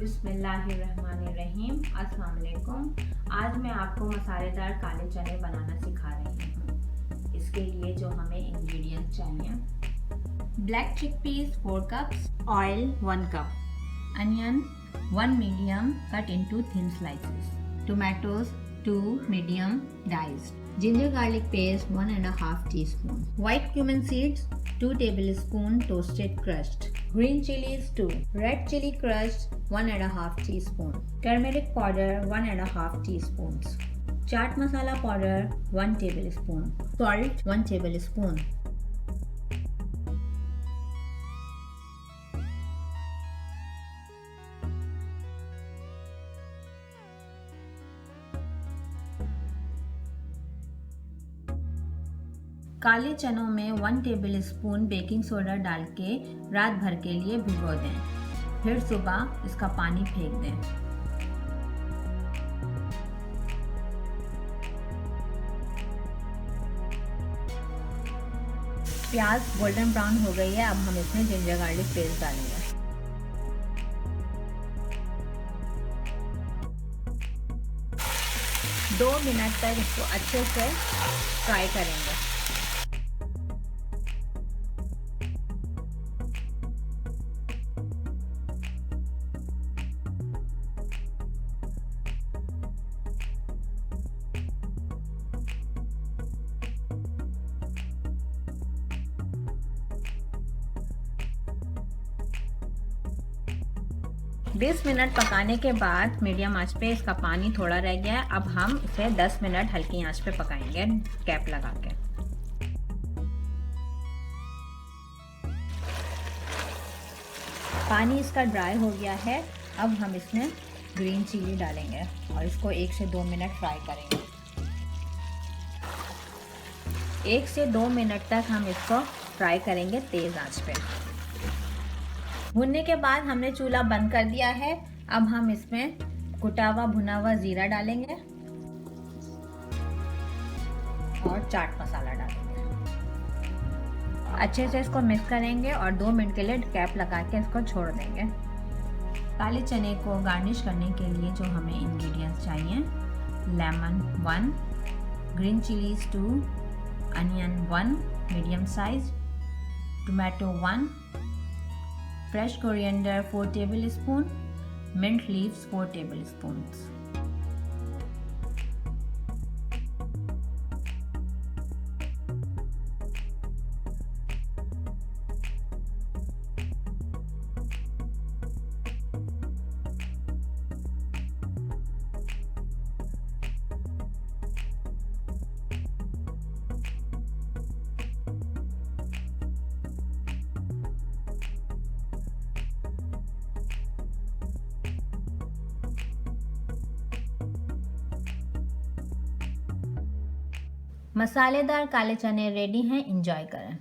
बिस्मिल्लाहिर्रहमानिर्रहीम। अस्सलाम वालेकुम। आज मैं आपको मसालेदार काले चने बनाना सिखा रही हूँ। इसके लिए जो हमें इंग्रेडिएंट्स चाहिए, black chickpeas 4 cups, oil 1 cup, onion 1 medium cut into thin slices, tomatoes 2 medium diced, ginger garlic paste 1.5 teaspoon, white cumin seeds 2 tablespoon toasted crushed, green chilies 2, red chili crushed 1.5 teaspoon, turmeric powder 1.5 teaspoons, chaat masala powder 1 tablespoon, salt 1 tablespoon. काले चनों में 1 tablespoon baking soda डाल के रात भर के लिए भिगो दें। फिर सुबह इसका पानी फेंक दें। प्याज गोल्डन ब्राउन हो गई है। अब हम इसमें जिंजर गार्लिक पेस्ट डालेंगे। दो मिनट तक इसको अच्छे से फ्राई करेंगे। बीस मिनट पकाने के बाद मीडियम आंच पे इसका पानी थोड़ा रह गया है। अब हम इसे 10 मिनट हल्की आंच पे पकाएंगे कैप लगा के। पानी इसका ड्राई हो गया है। अब हम इसमें ग्रीन चिली डालेंगे और इसको 1 से 2 मिनट फ्राई करेंगे। 1 से 2 मिनट तक हम इसको फ्राई करेंगे तेज आंच पे। भुनने के बाद हमने चूल्हा बंद कर दिया है। अब हम इसमें कुटा हुआ भुना हुआ जीरा डालेंगे और चाट मसाला डालेंगे। अच्छे से इसको मिक्स करेंगे और 2 मिनट के लिए कैप लगा के इसको छोड़ देंगे। काले चने को गार्निश करने के लिए जो हमें इंग्रेडिएंट्स चाहिए, lemon 1, green chillies 2, onion 1 medium size, tomato 1, fresh coriander 4 tablespoon, mint leaves 4 tablespoons. मसालेदार काले चने रेडी हैं। एंजॉय करें।